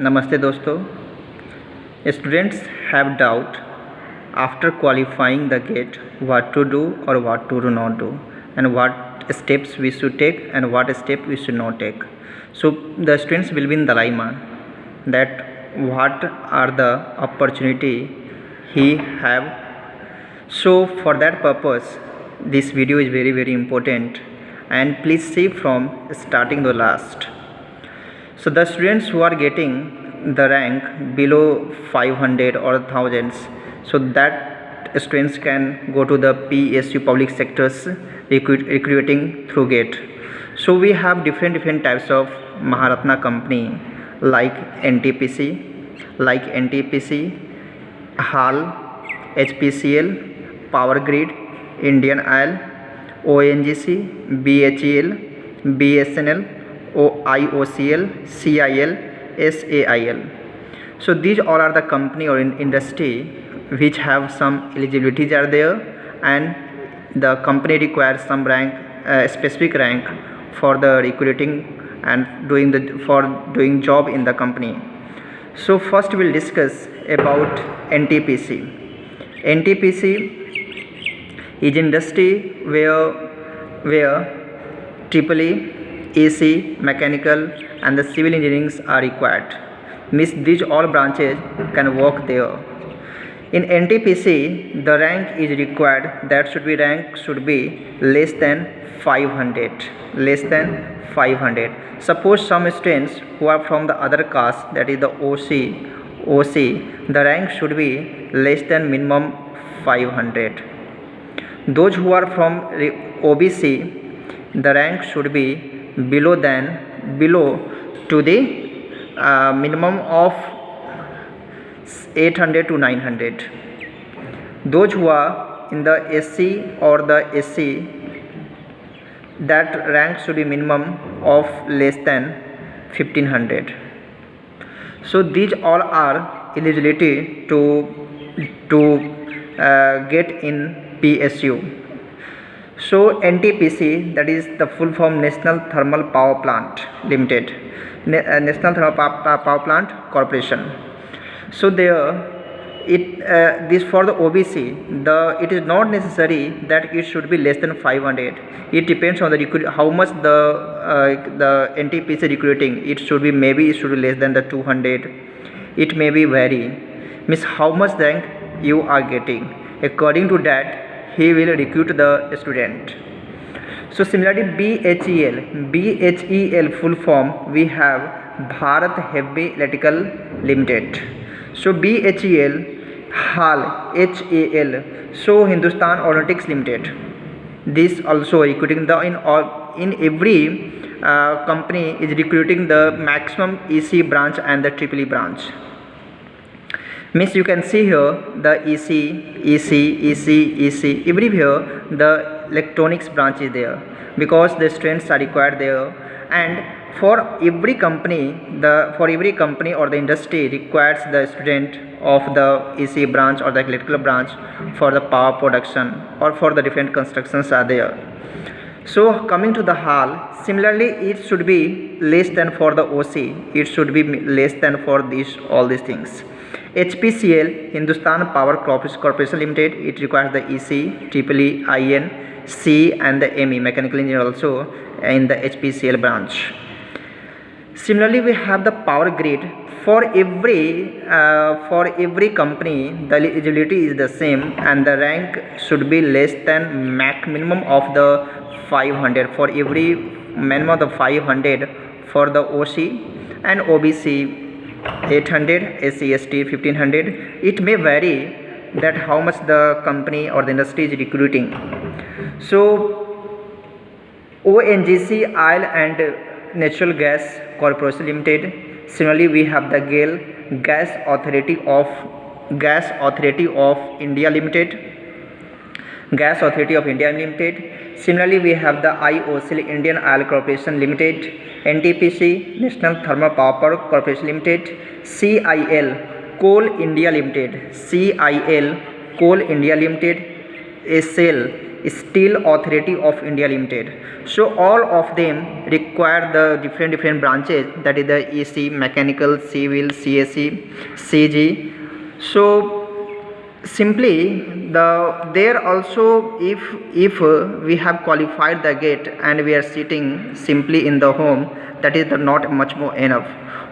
नमस्ते दोस्तों। Students have doubt after qualifying the gate what to do or what to do not do, and what steps we should take and what step we should not take. So the students will be in dilemma that what are the opportunity he have. So for that purpose this video is very important, and please see from starting to last. So the students who are getting the rank below 500 or thousands, so that students can go to the PSU public sectors recruiting through GATE. So we have different types of Maharatna company like NTPC, HAL, HPCL, Power Grid, Indian Oil, ONGC, BHEL, BSNL, IOCL, CIL, SAIL. So these all are the company or industry which have some eligibilities are there, and the company requires some rank, specific rank for the recruiting and doing job in the company. So first we'll discuss about NTPC. NTPC is industry where EEE, AC, mechanical and the civil engineering are required. Means these all branches can work there. In NTPC the rank is required, that should be less than 500. Suppose some students who are from the other caste, that is the OC, the rank should be less than minimum 500. Those who are from OBC, the rank should be below to the minimum of 800 to 900. Those who are in the SC or the SC, that rank should be minimum of less than 1500. So these all are eligibility to get in PSU. So NTPC, that is the full form National Thermal Power Plant Limited, National Thermal Power Plant Corporation. So there this for the OBC, it is not necessary that it should be less than 500. It depends on the how much the NTPC recruiting. It should be less than the 200. It may be vary, means how much rank you are getting. According to that he will recruit the student. So similarly BHEL full form we have Bharat Heavy Electrical Limited. So BHEL, HAL, HAL, so Hindustan Aeronautics Limited. This also recruiting in every company is recruiting the maximum EC branch and the EEE branch. Means you can see here the EC, everywhere the electronics branch is there, because the students are required there. And for every company or the industry requires the student of the EC branch or the electrical branch for the power production or for the different constructions are there. So coming to the HAL, similarly it should be less than for the OC, it should be less than for all these things. HPCL, Hindustan Power Corporation Limited, it requires the EC, EEE, IN, C and the ME, mechanical engineer also in the HPCL branch. Similarly we have the Power Grid. For every company the eligibility is the same, and the rank should be less than minimum of the 500. For every minimum of the 500 for the OC, and OBC 800, SC/ST 1500. It may vary that how much the company or the industry is recruiting. So ONGC, Oil and Natural Gas Corporation Limited. Similarly we have the GAIL, Gas Authority of India Limited. Similarly we have the IOCL, Indian Oil Corporation Limited. NTPC, National Thermal Power Corporation Limited. CIL, Coal India Limited. SAIL, Steel Authority of India Limited. So all of them require the different branches, that is the EC, mechanical, civil, CSE, CG. So simply there also, if we have qualified the GATE and we are sitting simply in the home, that is not much more enough.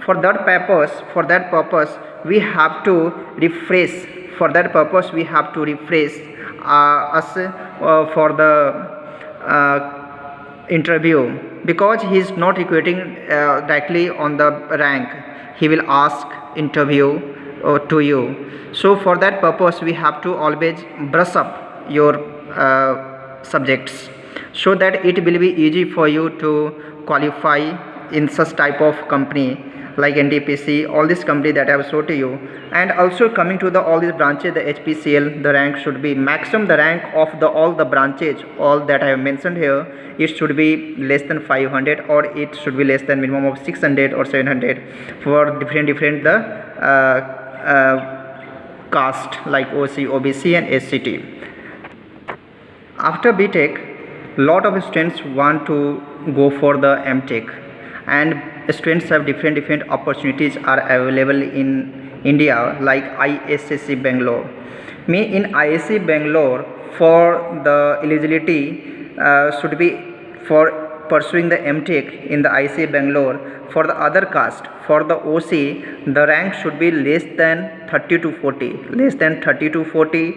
For that purpose we have to refresh. For that purpose we have to refresh us for the interview, because he is not equating directly on the rank. He will ask interview to you. So for that purpose we have to always brush up your subjects, so that it will be easy for you to qualify in such type of company like NTPC, all this company that I have showed to you. And also coming to the all these branches, the HPCL, the rank should be maximum, the rank of the all the branches, all that I have mentioned here, it should be less than 500, or it should be less than minimum of 600 or 700 for different the caste like OC, OBC and SCT. After BTech, lot of students want to go for the MTech, and students have different opportunities are available in India, like ISSC Bangalore. In ISC Bangalore, for the eligibility should be for pursuing the MTech in the ISC Bangalore. For the other caste, for the OC, the rank should be less than 30 to 40, less than 30 to 40.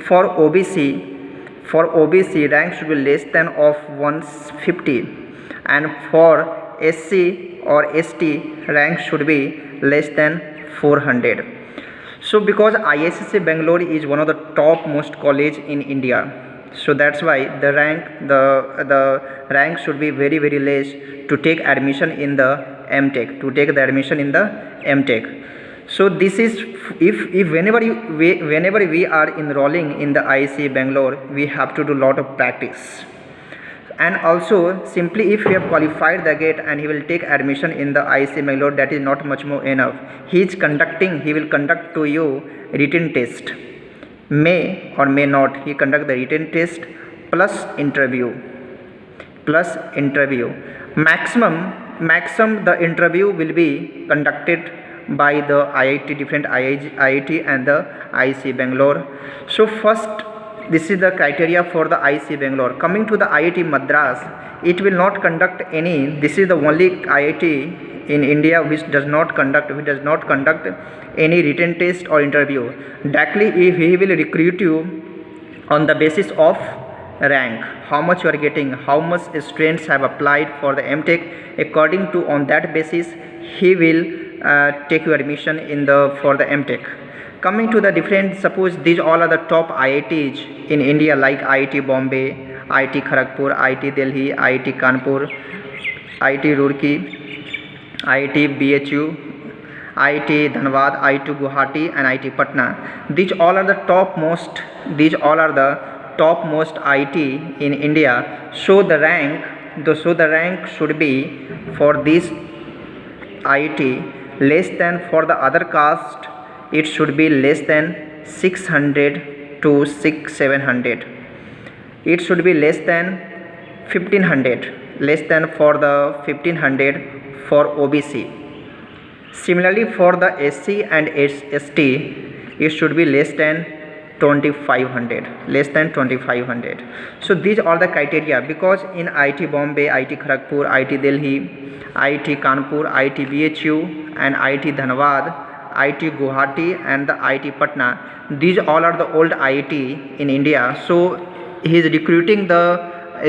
For OBC rank should be less than of 150, and for SC or ST rank should be less than 400. So because ISSC Bangalore is one of the top most college in India, so that's why the rank should be very less to take admission in the MTech, So this is, if whenever we are enrolling in the ISC Bangalore, we have to do lot of practice. And also simply if you have qualified the GATE and he will take admission in the ISC Bangalore, that is not much more enough. He will conduct to you written test, may or may not he conduct the written test plus interview. Maximum the interview will be conducted by the IIT, different IIT and the IIC Bangalore. So first, this is the criteria for the IIC Bangalore. Coming to the IIT Madras, it will not conduct any. This is the only IIT in India which does not conduct any written test or interview. Directly, if he will recruit you on the basis of rank, how much you are getting, how much students have applied for the MTech. According to on that basis, he will take your admission for the MTech. Coming to the different, suppose these all are the top IITs in India, like IIT Bombay, IIT Kharagpur, IIT Delhi, IIT Kanpur, IIT Roorkee, IIT BHU, IIT Dhanbad, IIT Guwahati and IIT Patna. These all are the topmost IIT in India. So the rank should be for this IIT less than for the other caste. It should be less than 600 to 700. It should be less than 1500, less than for the 1500 for OBC. Similarly for the SC and ST, it should be less than 2500, So these are the criteria, because in IIT Bombay, IIT Kharagpur, IIT Delhi, IIT Kanpur, IIT BHU and IIT Dhanbad, IIT Guwahati and the IIT Patna, these all are the old IIT in India. So he is recruiting the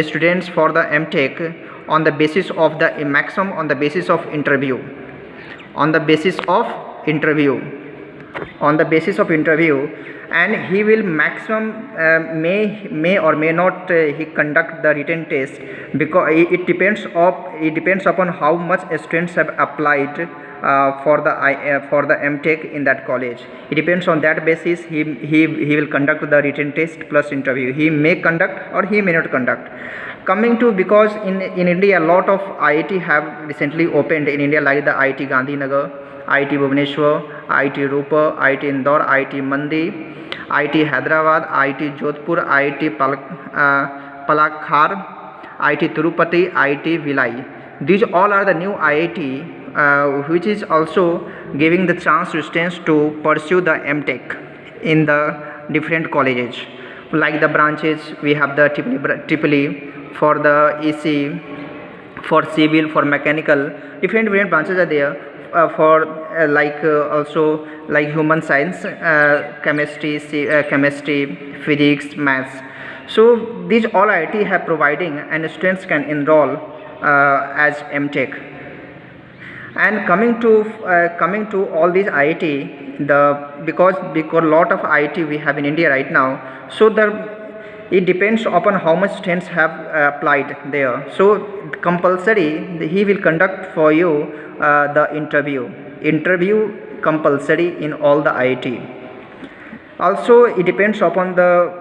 students for the MTech on the basis of the maximum, on the basis of interview, and he will maximum may or may not he conduct the written test, because it depends upon how much students have applied for the MTech in that college. It depends on that basis. He will conduct the written test plus interview. He may conduct or he may not conduct. Coming to, because in India a lot of IIT have recently opened in India, like the IIT Gandhinagar, IIT Bhubaneswar, IIT Rupa, IIT Indore, IIT Mandi, IIT Hyderabad, IIT Jodhpur, IIT Palakkad, IIT Tirupati, IIT Vilai. These all are the new IIT which is also giving the chance to students to pursue the MTech in the different colleges. Like the branches, we have the triple for the EC, for civil, for mechanical, different branches are there. For also like human science, chemistry, physics, maths. So these all IIT have providing, and students can enroll as MTech. And coming to all these IIT, because lot of IIT we have in India right now, so it depends upon how much students have applied there. So compulsory he will conduct for you the interview compulsory in all the IIT. Also it depends upon the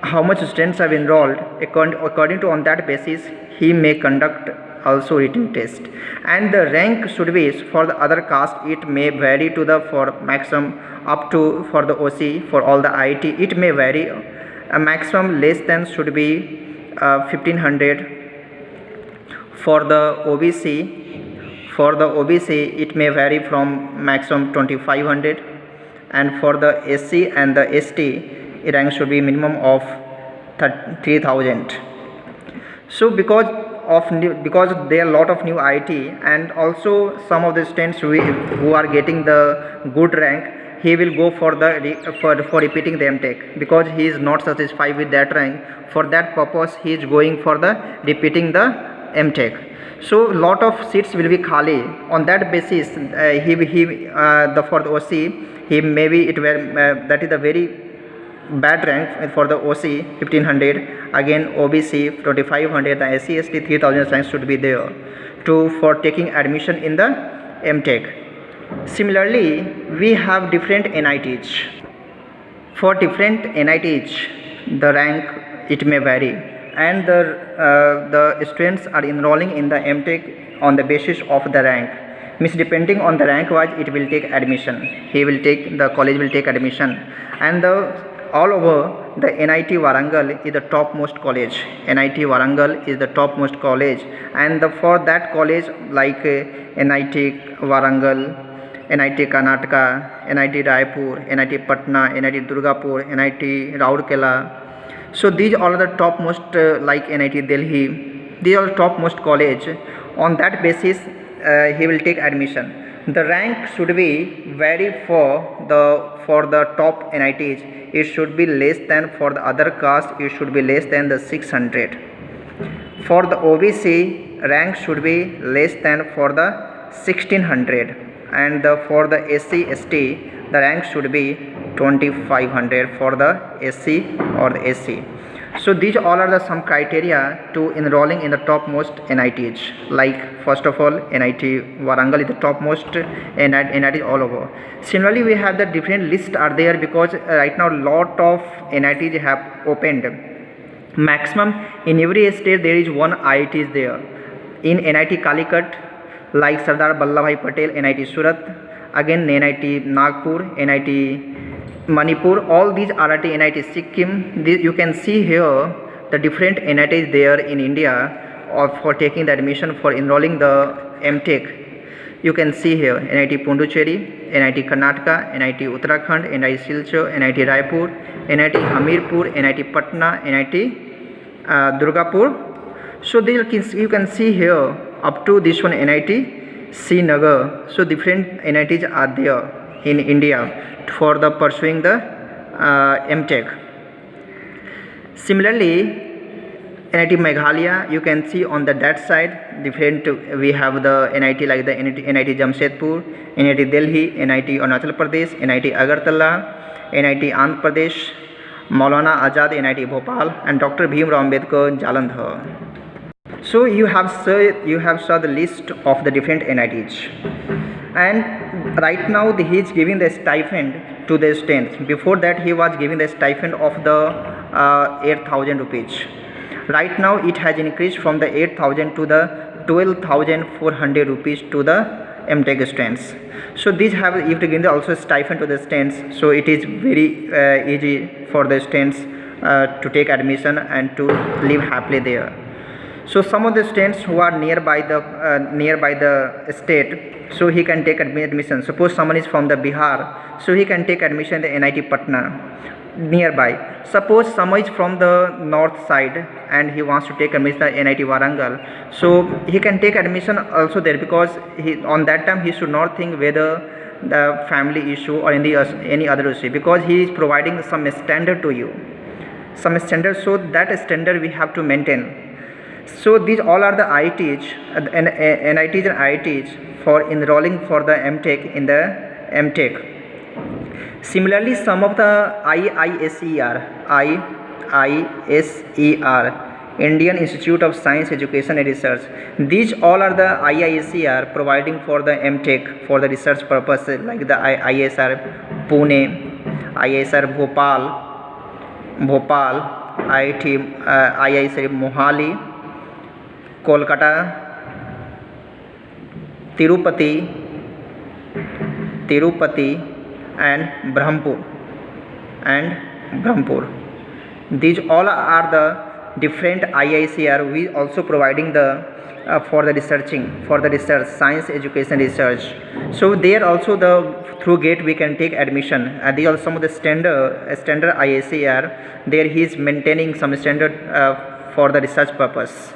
how much students have enrolled. According to on that basis he may conduct also written test, and the rank should be for the other caste. It may vary to the for maximum up to for the OC for all the IIT it may vary. A maximum less than should be 1500. For the OBC it may vary from maximum 2500, and for the SC and the ST rank should be minimum of 3000. So because there are a lot of new IIT, and also some of the students who are getting the good rank, he will go for repeating the MTech, because he is not satisfied with that rank. For that purpose he is going for the repeating the MTech. So lot of seats will be khali. On that basis for the OC he maybe that is the very bad rank. For the OC 1500, again OBC 2500, the SC ST 3000 ranks should be there for taking admission in the MTech. Similarly, we have different NITs. For different NITs, the rank it may vary, and the students are enrolling in the MTech on the basis of the rank. Means depending on the rank wise, it will take admission. The college will take admission, and all over the NIT Warangal is the topmost college. NIT Warangal is the topmost college, and for that college like NIT Warangal, NIT Karnataka, NIT Raipur, NIT Patna, NIT Durgapur, NIT Rourkela. So these are the topmost like NIT Delhi. These are the topmost college. On that basis, he will take admission. The rank should be vary for the top NITs. It should be less than for the other caste. It should be less than the 600. For the OBC, rank should be less than for the 1600, and for the SC ST, the rank should be 2500 for the SC or the SC. So these all are the some criteria to enrolling in the topmost NITs. Like first of all, NIT Warangal is the topmost NIT all over. Similarly, we have the different lists are there, because right now lot of NITs have opened. Maximum in every state there is one IIT is there. In NIT Calicut, like Sardar Vallabhbhai Patel, NIT Surat, again NIT Nagpur, NIT Manipur, all these are at NIT Sikkim. You can see here the different NITs there in India for taking the admission for enrolling the MTech. You can see here NIT Pondicherry, NIT Karnataka, NIT Uttarakhand, NIT Silchar, NIT Raipur, NIT Hamirpur, NIT Patna, NIT Durgapur. So you can see here up to this one NIT Srinagar. So different NITs are there in India for the pursuing the MTech. Similarly, NIT Meghalaya, you can see on that side different. We have the NIT like the NIT Jamshedpur, NIT Delhi, NIT Arunachal Pradesh, NIT Agartala, NIT Andhra Pradesh, Maulana Azad, NIT Bhopal, and Dr. Bhim Rao Ambedkar, Jalandhar. So you have saw the list of the different NITs, and right now he is giving the stipend to the students. Before that he was giving the stipend of the 8,000 rupees. Right now it has increased from the 8,000 to the 12,400 rupees to the MTech students. So these have, if they give also stipend to the students, so it is very easy for the students to take admission and to live happily there. So some of the students who are nearby the state, so he can take admission. Suppose someone is from the Bihar, so he can take admission in the NIT Patna nearby. Suppose someone is from the north side and he wants to take admission in NIT Warangal, so he can take admission also there, because on that time he should not think whether the family issue or any other issue, because he is providing some standard to you, some standard, so that standard we have to maintain. So these all are the ITs and NITs and ITs for enrolling for the MTech in the MTech. Similarly, some of the IISER, Indian Institute of Science Education and Research, these all are the IISER providing for the MTech for the research purpose, like the IISR Pune, IISR Bhopal, IISR Mohali, Kolkata, Tirupati and Brahmpur. These all are the different IICR. We also providing the for the research science education research. So there also the through gate we can take admission, and these are some of the standard IICR. There he is maintaining some standard for the research purpose.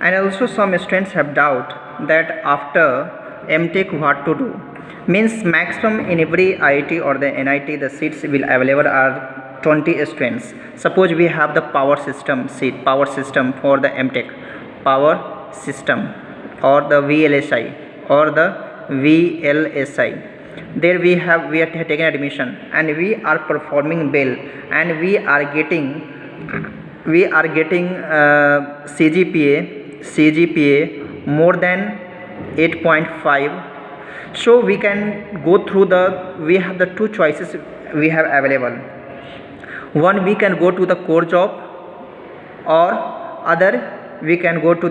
And also some students have doubt that after MTech what to do. Means maximum in every IIT or the NIT the seats will available are 20 students. Suppose we have the power system for the MTech, power system or the VLSI or the VLSI. There we are taking admission and we are performing well, and we are getting CGPA more than 8.5. So we can go through we have the two choices we have available. One, we can go to the core job, or other we can go to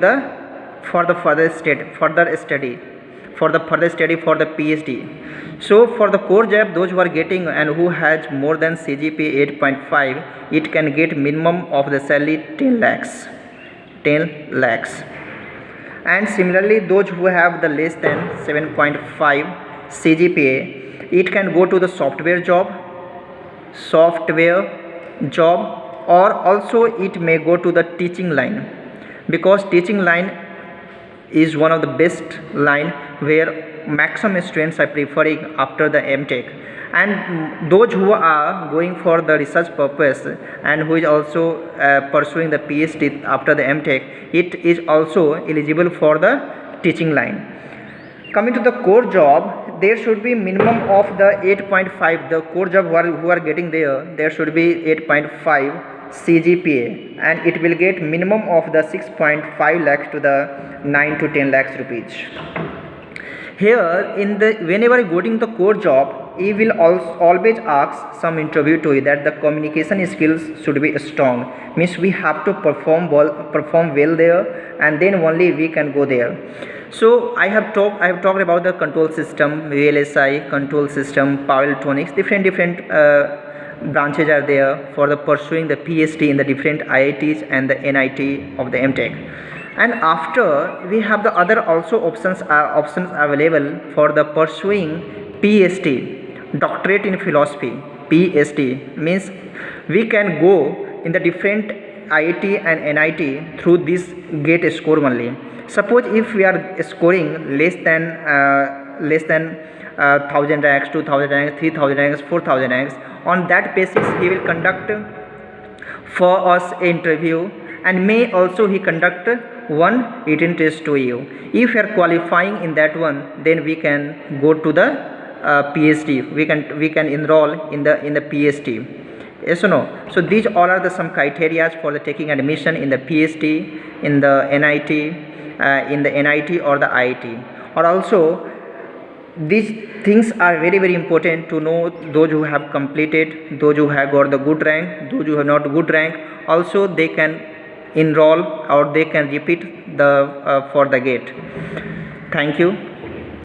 for the further study for the PhD. So for the core job, those who are getting and who has more than CGPA 8.5, it can get minimum of the salary 10 lakhs. And similarly, those who have the less than 7.5 CGPA, it can go to the software job, or also it may go to the teaching line, because teaching line is one of the best line where maximum students are preferring after the MTech. And those who are going for the research purpose and who is also pursuing the PhD after the MTech, it is also eligible for the teaching line. Coming to the core job, there should be minimum of the 8.5. The core job who are getting there should be 8.5 CGPA, and it will get minimum of the 6.5 lakhs to the 9 to 10 lakhs rupees. Here whenever you going to the core job, he will always ask some interview to you that the communication skills should be strong. Means we have to perform well there, and then only we can go there. So I have talked about the control system, VLSI, control system, power electronics, different branches are there for the pursuing the PhD in the different IITs and the NIT of the MTech. And after we have the other also options available for the pursuing PhD, doctorate in philosophy. PhD means we can go in the different IIT and NIT through this GATE score only. Suppose if we are scoring less than 1000 ranks, 2000 ranks, 3000 ranks, 4000 ranks, on that basis he will conduct for us an interview, and may also he conduct one written test to you. If you are qualifying in that one, then we can go to the PhD. We can enroll in the PhD. Yes or no? So these all are the some criteria for the taking admission in the PhD, in the NIT, or the IIT. Or also these things are very, very important to know. Those who have completed, those who have got the good rank, those who have not good rank, also they can enroll or they can repeat for the GATE. Thank you.